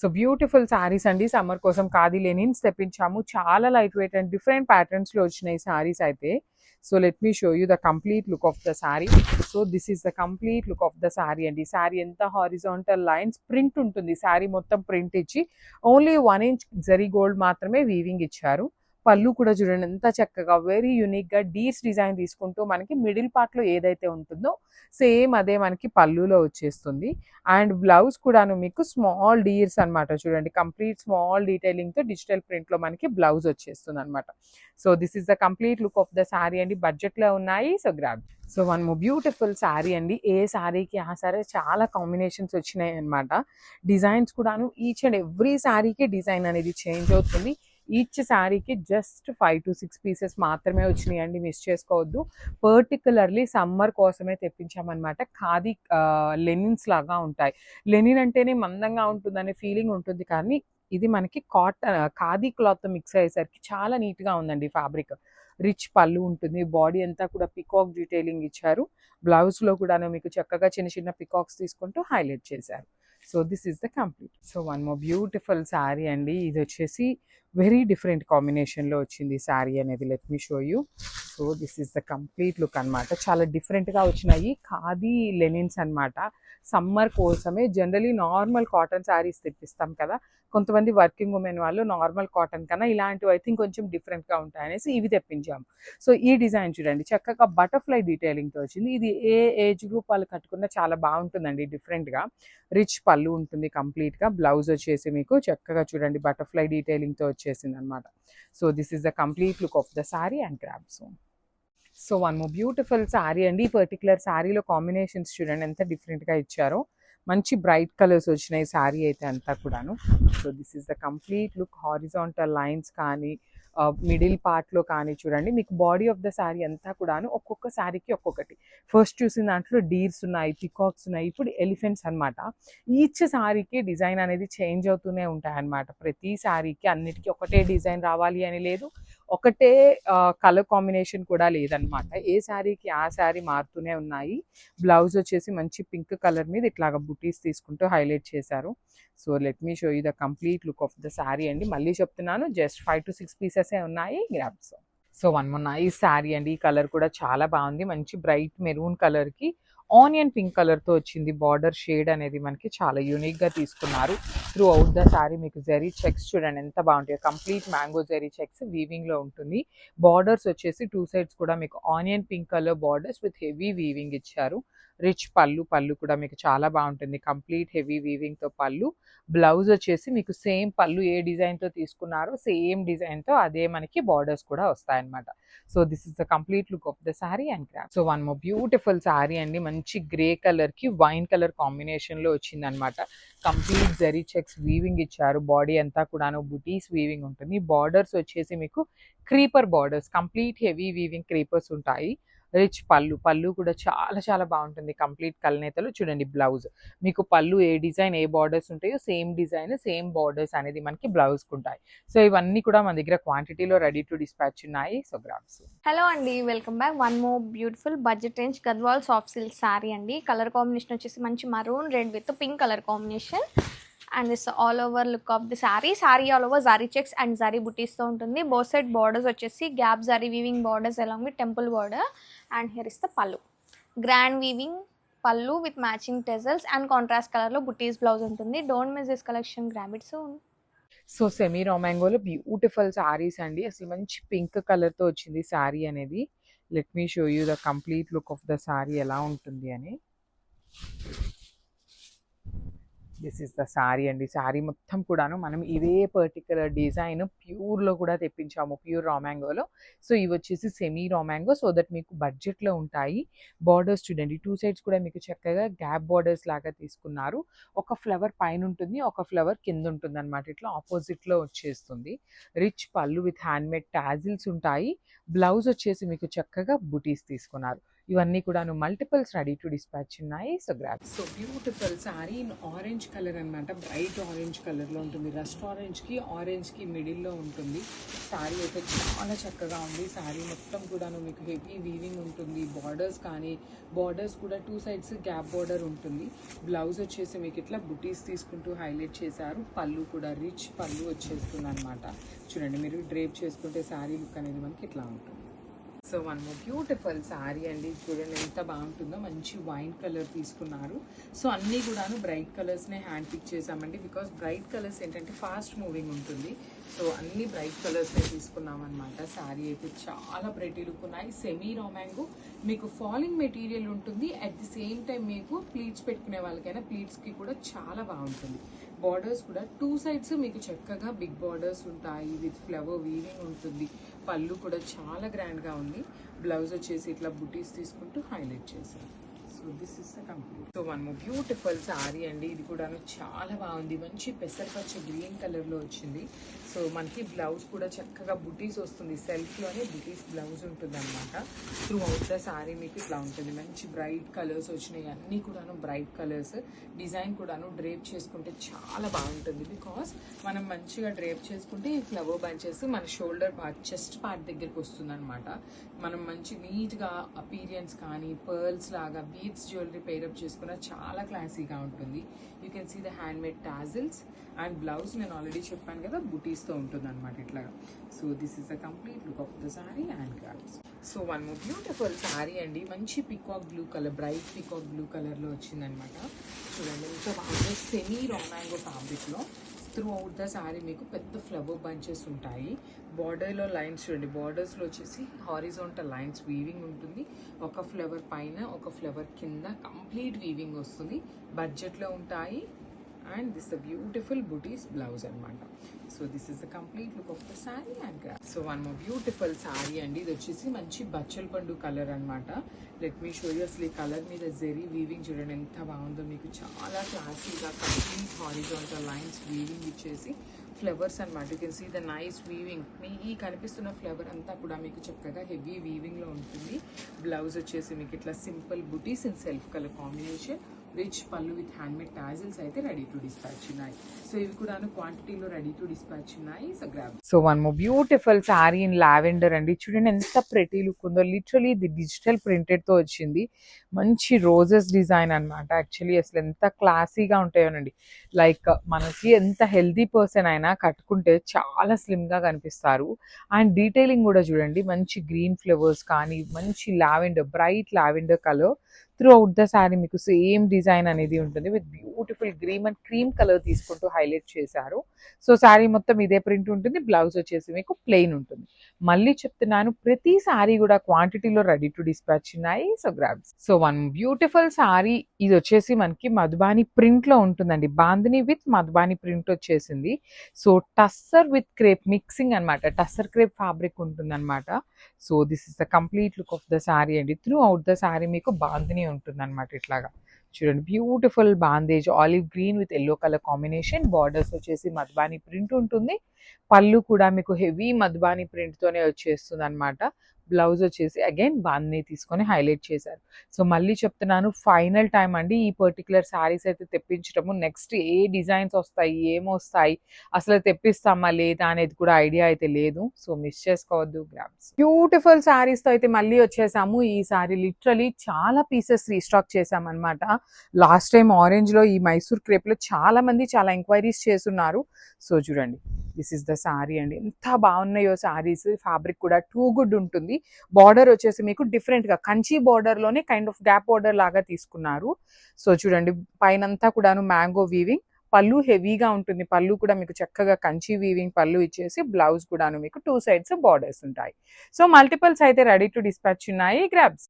So beautiful saris అండి. Summer కోసం khadi linens తెప్పించాము. చాలా light weight and different patterns లో వచ్చినాయి సారీస్ అయితే. So let me show you the complete look of the sorry. So this is the complete look of the sorry అండి. Sorry ఎంత horizontal lines print ఉంటుంది. Sorry మొత్తం print ఇచ్చి only 1 inch zari gold మాత్రమే weaving ఇచ్చారు. పళ్ళు కూడా చూడండి ఎంత చక్కగా వెరీ యూనిక్ గా డీర్స్ డిజైన్ తీసుకుంటూ మనకి మిడిల్ పార్ట్ లో ఏదైతే ఉంటుందో సేమ్ అదే మనకి పళ్ళులో వచ్చేస్తుంది. అండ్ బ్లౌజ్ కూడాను మీకు స్మాల్ డీర్స్ అన్నమాట. చూడండి కంప్లీట్ స్మాల్ డీటెయిలింగ్ తో డిజిటల్ ప్రింట్ లో మనకి బ్లౌజ్ వచ్చేస్తుంది అనమాట. So this is the complete look of the sorry అండి. బడ్జెట్ లో ఉన్నాయి. So grab. So one more beautiful sari అండి. ఏ శారీకి ఆ శారీ చాలా కాంబినేషన్స్ వచ్చినాయి అనమాట. డిజైన్స్ కూడాను ఈచ్ అండ్ ఎవ్రీ శారీకి డిజైన్ అనేది చేంజ్ అవుతుంది. ఈచ్ శారీకి జస్ట్ 5 to 6 పీసెస్ మాత్రమే వచ్చినాయి అండి. మిస్ చేసుకోవద్దు. పర్టికులర్లీ సమ్మర్ కోసమే తెప్పించామన్నమాట. ఖాదీ లెనిన్స్ లాగా ఉంటాయి. లెనిన్ అంటేనే మందంగా ఉంటుందనే ఫీలింగ్ ఉంటుంది, కానీ ఇది మనకి కాటన్ ఖాదీ క్లాత్ మిక్స్ అయ్యేసరికి చాలా నీట్గా ఉందండి ఫ్యాబ్రిక్. రిచ్ పళ్ళు ఉంటుంది. బాడీ అంతా కూడా పికాక్ డీటెయిలింగ్ ఇచ్చారు. బ్లౌజ్లో కూడా మీకు చక్కగా చిన్న చిన్న పికాక్స్ తీసుకుంటూ హైలైట్ చేశారు. So this is the complete. So one more beautiful sari అండి. ఇది వచ్చేసి వెరీ డిఫరెంట్ కాంబినేషన్లో వచ్చింది శారీ అనేది. Let me show you. So this is the complete look అనమాట. చాలా డిఫరెంట్గా వచ్చినాయి ఖాదీ లెనిన్స్ అనమాట. సమ్మర్ కోసమే జనరలీ నార్మల్ కాటన్ శారీస్ తెప్పిస్తాం కదా, కొంతమంది వర్కింగ్ ఉమెన్ వాళ్ళు నార్మల్ కాటన్ కన్నా ఇలాంటివి అయితే ఇంకొంచెం డిఫరెంట్గా ఉంటాయనేసి ఇవి తెప్పించాము. సో ఈ డిజైన్ చూడండి చక్కగా బటర్ఫ్లై డీటెయిలింగ్తో వచ్చింది. ఇది ఏ ఏజ్ గ్రూప్ వాళ్ళు కట్టుకున్నా చాలా బాగుంటుందండి. డిఫరెంట్గా రిచ్ పళ్ళు ఉంటుంది కంప్లీట్గా. బ్లౌజ్ వచ్చేసి మీకు చక్కగా చూడండి బటర్ఫ్లై డీటెయిలింగ్తో వచ్చేసింది అనమాట. So this is the complete look of the sari and grab. So one more beautiful sari అండి. ఈ పర్టికులర్ శారీలో కాంబినేషన్స్ చూడండి ఎంత డిఫరెంట్గా ఇచ్చారో. మంచి బ్రైట్ కలర్స్ వచ్చినాయి శారీ అయితే అంతా కూడాను. So this is the complete look. Horizontal lines కానీ మిడిల్ పార్ట్లో కానీ చూడండి మీకు బాడీ ఆఫ్ ద శారీ అంతా కూడాను ఒక్కొక్క శారీకి ఒక్కొక్కటి. ఫస్ట్ చూసిన దాంట్లో డీర్స్ ఉన్నాయి, పికాక్స్ ఉన్నాయి, ఇప్పుడు ఎలిఫెంట్స్ అనమాట. ఈచ్ శారీకి డిజైన్ అనేది చేంజ్ అవుతూనే ఉంటాయి అన్నమాట. ప్రతి శారీకి అన్నిటికీ ఒకటే డిజైన్ రావాలి అని లేదు, ఒకటే కలర్ కాంబినేషన్ కూడా లేదనమాట. ఏ శారీకి ఆ శారీ మారుతూనే ఉన్నాయి. బ్లౌజ్ వచ్చేసి మంచి పింక్ కలర్ మీద ఇట్లాగా బుటీస్ తీసుకుంటూ హైలైట్ చేశారు. So let me show you the complete look of the sari అండి. మళ్ళీ చెప్తున్నాను జస్ట్ 5 to 6 పీసెసే ఉన్నాయి. Grabs. So one more nice sari అండి. ఈ కలర్ కూడా చాలా బాగుంది. మంచి బ్రైట్ మెరూన్ కలర్కి ఆనియన్ పింక్ కలర్తో వచ్చింది. బార్డర్ షేడ్ అనేది మనకి చాలా యూనిక్గా తీసుకున్నారు. త్రూ అవుట్ ద శారీ మీకు జరీ చెక్స్ చూడండి ఎంత బాగుంటాయి. కంప్లీట్ మ్యాంగో జరీ చెక్స్ వీవింగ్లో ఉంటుంది. బార్డర్స్ వచ్చేసి 2 సైడ్స్ కూడా మీకు onion pink colour borders with heavy weaving ఇచ్చారు. రిచ్ పళ్ళు కూడా మీకు చాలా బాగుంటుంది. కంప్లీట్ హెవీ వీవింగ్తో పళ్ళు. బ్లౌజ్ వచ్చేసి మీకు సేమ్ పళ్ళు ఏ డిజైన్తో తీసుకున్నారో సేమ్ డిజైన్తో అదే మనకి బార్డర్స్ కూడా వస్తాయన్నమాట. So this is the complete look of the sari and crop. So one more beautiful sari అండి. మంచి గ్రే కలర్కి వైన్ కలర్ కాంబినేషన్లో వచ్చింది అనమాట. కంప్లీట్ జరీ చెక్స్ వీవింగ్ ఇచ్చారు. బాడీ అంతా కూడాను బుటీస్ వీవింగ్ ఉంటుంది. బార్డర్స్ వచ్చేసి మీకు creeper borders, complete heavy weaving creepers ఉంటాయి. రిచ్ పళ్ళు కూడా చాలా చాలా బాగుంటుంది. కంప్లీట్ కల్నేతలు చూడండి. బ్లౌజ్ మీకు పళ్ళు ఏ డిజైన్ ఏ బార్డర్స్ ఉంటాయో సేమ్ డిజైన్ సేమ్ బార్డర్స్ అనేది మనకి బ్లౌజ్కి ఉంటాయి. సో ఇవన్నీ కూడా మన దగ్గర క్వాంటిటీలో రెడీ టు డిస్పాచ్ ఉన్నాయి. So grams. హలో అండి, welcome back. One more beautiful budget range Gadwal soft silk sari అండి. కలర్ కాంబినేషన్ వచ్చేసి మంచి maroon red with pink colour combination. And this all over look of the sari all over zari checks and zari బుటీస్తో ఉంటుంది. Both side borders వచ్చేసి gap zari weaving borders along with temple border. And here is the pallu. Grand weaving పళ్ళు with matching tassels and contrast కలర్లో butis blouse ఉంటుంది. Don't miss this collection, grab it soon. So semi రామాంగోలో beautiful saris అండి. అసలు మంచి pink కలర్తో వచ్చింది శారీ అనేది. Let me show you the complete look of the sari ఎలా ఉంటుంది అని. దిస్ ఇస్ ద శారీ అండి. శారీ మొత్తం కూడాను మనం ఇవే పర్టికులర్ డిజైన్ ప్యూర్లో కూడా తెప్పించాము, ప్యూర్ రామాంగోలో. సో ఇవి వచ్చేసి సెమీ రామాంగో, సో దట్ మీకు బడ్జెట్లో ఉంటాయి. బార్డర్స్ చూడండి 2 సైడ్స్ కూడా మీకు చక్కగా గ్యాప్ బార్డర్స్ లాగా తీసుకున్నారు. ఒక ఫ్లవర్ పైన ఉంటుంది, ఒక ఫ్లవర్ కింద ఉంటుంది అనమాట. ఇట్లా ఆపోజిట్లో వచ్చేస్తుంది. రిచ్ పళ్ళు విత్ హ్యాండ్మేడ్ టాజిల్స్ ఉంటాయి. బ్లౌజ్ వచ్చేసి మీకు చక్కగా బుటీస్ తీసుకున్నారు. ఇవన్నీ కూడాను మల్టిపుల్స్ రెడీ టు డిస్పాచ్ ఉన్నాయి. So grab. So beautiful sorry in orange colour అనమాట. బ్రైట్ ఆరెంజ్ కలర్లో ఉంటుంది. రస్ట్ ఆరెంజ్కి ఆరెంజ్కి మిడిల్లో ఉంటుంది. సారీ అయితే చాలా చక్కగా ఉంది. సారీ మొత్తం కూడాను మీకు హెవీ వీవింగ్ ఉంటుంది. బార్డర్స్ కానీ బార్డర్స్ కూడా 2 sides గ్యాప్ బార్డర్ ఉంటుంది. బ్లౌజ్ వచ్చేసి మీకు ఇట్లా బుటీస్ తీసుకుంటూ హైలైట్ చేశారు. పళ్ళు కూడా రిచ్ పళ్ళు వచ్చేస్తుంది అనమాట. చూడండి, మీరు డ్రేప్ చేసుకుంటే సారీ లుక్ అనేది మనకి ఇట్లా ఉంటుంది. So one more beautiful sari అండి. చూడండి ఎంత బాగుంటుందో. మంచి వైన్ కలర్ తీసుకున్నారు. సో అన్నీ కూడాను బ్రైట్ కలర్స్నే హ్యాండ్ పిక్ చేసామండి. బికాస్ బ్రైట్ కలర్స్ ఏంటంటే ఫాస్ట్ మూవింగ్ ఉంటుంది. సో అన్ని బ్రైట్ కలర్స్నే తీసుకున్నాం అనమాట. సారీ అయితే చాలా బ్రైటీ లుక్ ఉన్నాయి. సెమీ రామాంగో మీకు ఫాలింగ్ మెటీరియల్ ఉంటుంది. అట్ ది సేమ్ టైం మీకు ప్లీట్స్ పెట్టుకునే వాళ్ళకైనా ప్లీట్స్కి కూడా చాలా బాగుంటుంది. బార్డర్స్ కూడా 2 sides మీకు చక్కగా బిగ్ బార్డర్స్ ఉంటాయి. విత్ ఫ్లవర్ వీవింగ్ ఉంటుంది. పళ్ళు కూడా చాలా గ్రాండ్గా ఉంది. బ్లౌజ్ వచ్చేసి ఇట్లా బుటీస్ తీసుకుంటూ హైలైట్ చేశారు. So this is the complete. So one more beautiful sari అండి. ఇది కూడాను చాలా బాగుంది. మంచి పెసరపచ్చ గ్రీన్ కలర్లో వచ్చింది. సో మనకి బ్లౌజ్ కూడా చక్కగా బుటీస్ వస్తుంది. సెల్ఫ్లోనే బుటీస్ బ్లౌజ్ ఉంటుంది అనమాట. త్రూ అవుట్ ద సారీ మీకు ఇట్లా ఉంటుంది. మంచి బ్రైట్ కలర్స్ వచ్చినాయి. అన్నీ కూడాను బ్రైట్ కలర్స్. డిజైన్ కూడాను డ్రేప్ చేసుకుంటే చాలా బాగుంటుంది. బికాస్ మనం మంచిగా డ్రేప్ చేసుకుంటే ఈ ఫ్లవర్ బంచెస్ మన షోల్డర్ పార్ట్ చెస్ట్ పార్ట్ దగ్గరికి వస్తుంది అనమాట. మనం మంచి నీట్గా అపీరియన్స్ కానీ పర్ల్స్ లాగా బీడ్స్ జ్యువెలరీ పేరప్ చేసుకున్న చాలా క్లాసీగా ఉంటుంది. You can see the handmade tassels and blouse నేను ఆల్రెడీ చెప్పాను కదా బుటీస్తో ఉంటుంది అనమాట ఇట్లాగా. So this is the complete look of the sari and grabs. So one more beautiful sari అండి. మంచి peacock blue colour, bright peacock blue కలర్లో వచ్చిందనమాట. చూడండి ఎంత బాగా సెమీ రామాంగో ఫ్యాబ్రిక్లో త్రూ అవుట్ ద సారీ మీకు పెద్ద ఫ్లవర్ బంచెస్ ఉంటాయి. బార్డర్లో లైన్స్ చూడండి. బార్డర్స్లో వచ్చేసి హారిజాంటల్ లైన్స్ వీవింగ్ ఉంటుంది. ఒక ఫ్లవర్ పైన ఒక ఫ్లవర్ కింద కంప్లీట్ వీవింగ్ వస్తుంది. బడ్జెట్లో ఉంటాయి. And this the beautiful buttis blouse అనమాట. So this is the complete look of the sari and grab. So one more beautiful sari అండి. ఇది వచ్చేసి మంచి బచ్చల పండు కలర్ అనమాట. Let me show you. అసలు ఈ కలర్ మీద జెరీ వీవింగ్ చూడండి ఎంత బాగుందో. మీకు చాలా క్లాసీగా కంప్లీట్ హారిజాంటల్ లైన్స్ వీవింగ్ ఇచ్చేసి ఫ్లవర్స్ అనమాట. You can see the nice weaving. మీ ఈ కనిపిస్తున్న ఫ్లవర్ అంతా కూడా మీకు చక్కగా హెవీ వీవింగ్లో ఉంటుంది. బ్లౌజ్ వచ్చేసి మీకు ఇట్లా simple buttis in self colour combination. Rich పళ్ళు విత్ హ్యాండ్మేడ్ టాజిల్స్ అయితే రెడీ టు డిస్పాచ్ ఉన్నాయి. సో ఇవి కూడా క్వాంటిటీలో రెడీ టు డిస్పాచ్ ఉన్నాయి. So grab. So one more beautiful sorry in lavender అండి. చూడండి ఎంత ప్రెటీ లుక్ ఉందో. లిటరలీ ఇది డిజిటల్ ప్రింటెడ్తో వచ్చింది. మంచి రోజెస్ డిజైన్ అనమాట. యాక్చువల్లీ అసలు ఎంత క్లాసీగా ఉంటాయోనండి. లైక్ మనకి ఎంత హెల్దీ పర్సన్ అయినా కట్టుకుంటే చాలా స్లిమ్గా కనిపిస్తారు. అండ్ డీటెయిలింగ్ కూడా చూడండి. మంచి గ్రీన్ ఫ్లవర్స్ కానీ మంచి lavender, bright lavender colour through out the sorry మీకు సేమ్ డిజైన్ అనేది ఉంటుంది. With beautiful green and cream colour తీసుకుంటూ హైలైట్ చేశారు. సో సారీ మొత్తం ఇదే ప్రింట్ ఉంటుంది. బ్లౌజ్ వచ్చేసి మీకు ప్లెయిన్ ఉంటుంది. మళ్ళీ చెప్తున్నాను, ప్రతి సారీ కూడా క్వాంటిటీలో రెడీ టు డిస్పాచ్ ఉన్నాయి. So grabs. So one beautiful sorry. ఇది వచ్చేసి మనకి మధుబాని ప్రింట్ లో ఉంటుందండి. బాందిని విత్ మధుబాని ప్రింట్ వచ్చేసింది. So tussar with crepe mixing అనమాట. టస్సర్ క్రేప్ ఫ్యాబ్రిక్ ఉంటుంది అనమాట. So this is the complete look of the sorry అండి. త్రూ అవుట్ ద సారీ మీకు బాందిని ఉంటుంది అనమాట. ఇట్లాగా చూడండి, beautiful bandhej olive green with yellow colour combination. Borders వచ్చేసి మధుబాని ప్రింట్ ఉంటుంది. పళ్ళు కూడా మీకు హెవీ మధుబాని ప్రింట్తోనే వచ్చేస్తుంది అనమాట. బ్లౌజ్ వచ్చేసి అగైన్ బాందిని తీసుకొని హైలైట్ చేశారు. సో మళ్ళీ చెప్తున్నాను, ఫైనల్ టైం అండి ఈ పర్టికులర్ శారీస్ అయితే తెప్పించడము. నెక్స్ట్ ఏ డిజైన్స్ వస్తాయి, ఏమొస్తాయి, అసలు తెప్పిస్తామా లేదా అనేది కూడా ఐడియా అయితే లేదు. సో మిస్ చేసుకోవద్దు. గ్రాబ్స్. బ్యూటిఫుల్ శారీస్తో అయితే మళ్ళీ వచ్చేసాము. ఈ సారీ లిటరలీ చాలా పీసెస్ రీస్టాక్ చేసామన్నమాట. లాస్ట్ టైం ఆరెంజ్లో ఈ మైసూర్ క్రేప్లో చాలా మంది చాలా ఎంక్వైరీస్ చేస్తున్నారు. సో చూడండి, దిస్ ఇస్ ద సారీ అండి. ఎంత బాగున్నాయో సారీస్. ఫ్యాబ్రిక్ కూడా టూ గుడ్ ఉంటుంది. బార్డర్ వచ్చేసి మీకు డిఫరెంట్గా కంచి బార్డర్లోనే కైండ్ ఆఫ్ గ్యాప్ బార్డర్ లాగా తీసుకున్నారు. సో చూడండి, పైనంతా కూడాను మ్యాంగో వీవింగ్. పళ్ళు హెవీగా ఉంటుంది. పళ్ళు కూడా మీకు చక్కగా కంచి వీవింగ్ పళ్ళు ఇచ్చేసి బ్లౌజ్ కూడాను మీకు 2 sides బార్డర్స్ ఉంటాయి. సో మల్టిపల్స్ అయితే రెడీ టు డిస్పాచ్ ఉన్నాయి. గ్రాబ్స్.